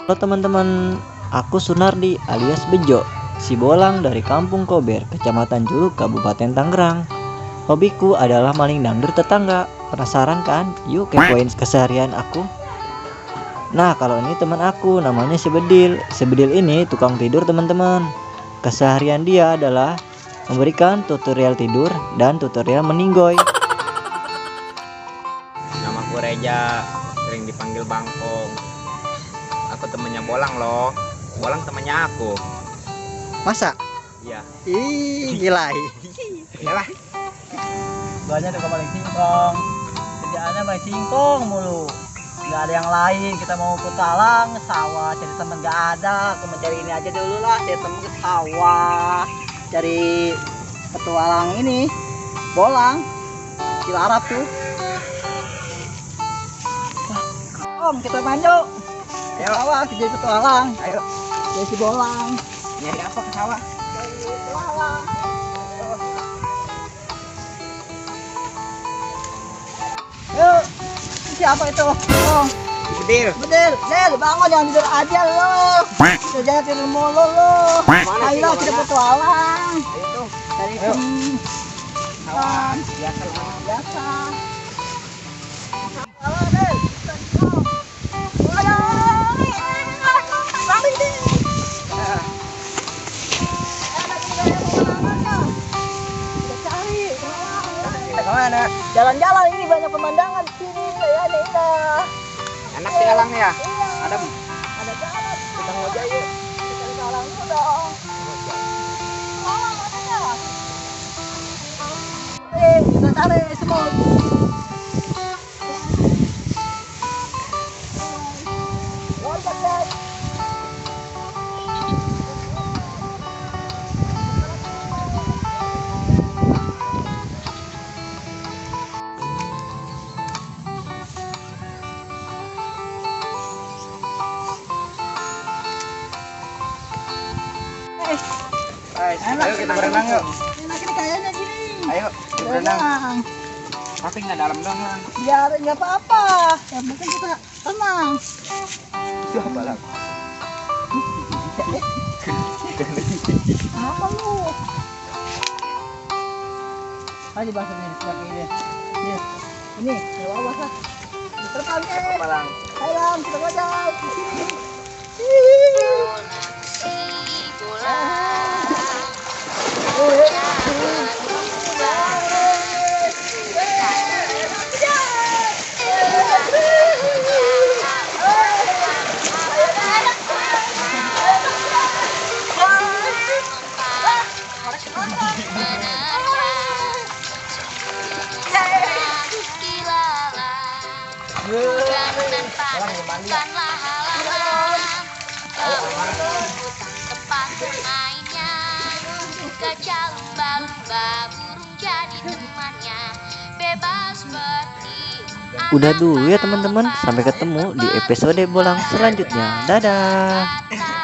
Halo teman-teman, aku Sunardi alias Bejo, si Bolang dari Kampung Kober, Kecamatan Juluk, Kabupaten Tangerang. Hobiku adalah maling dangdut tetangga. Penasaran kan? Yuk kepoin keseharian aku. Nah, kalau ini teman aku, namanya si Bedil. Si Bedil ini tukang tidur teman-teman. Keseharian dia adalah memberikan tutorial tidur dan tutorial meninggoy. Namaku Reja, sering dipanggil Bangkong. Aku temennya Bolang loh. Bolang temennya aku. Masa? Iya. Ih, gila. Iyalah. Guanya tukang maling singkong, kerjaannya maling singkong mulu, nggak ada yang lain. Kita mau ke talang sawah, cari temen nggak ada. Aku mencari ini aja dulu lah, cari temen ke sawah, cari petualang ini Bolang di Arab tuh. Om, kita maju. Ayo. Sawah jadi petualang, Ayo. jadi si Bolang. Nyari apa ke sawah? Jadi petualang. Yuk, siapa itu? Oh, Bedil. Bedil, Del, bangun, jangan tidur aja lo. Jangan tidur mulu lo. Ayo kita petualang. Ayo tuh. Dari Ayo. sawah Biasa lah. biasa. Halo Del. Ayo. Ramai deh. Kita cari. Kita kemana? Jalan-jalan, ini banyak pemandangan di sini. Kayaknya indah. Enak sih alang ya. Iya. Adem. Ada jalan. Kita ngojek yuk. Kita cari jalan dulu dong. Lalang mana ya? Kita cari semut. Loncat deh. Ayo kita berenang yuk. Enak ini kayaknya gini. Ayo kita berenang. Berenang. Tapi nggak dalam dong lang. Biar nggak apa-apa. Yang penting kita tenang. Itu apa lang? Apa lu? Ayo bahasa ini seperti ini. Ini, lewat bawah lah. Terbang Apa lang? Ayo Lam, kita ngajak di sini. Tempat bermainnya gajah lumba-lumba, burung jadi temannya, bebas seperti Udah dulu ya teman-teman, sampai ketemu di episode Bolang selanjutnya. Dadah. kata.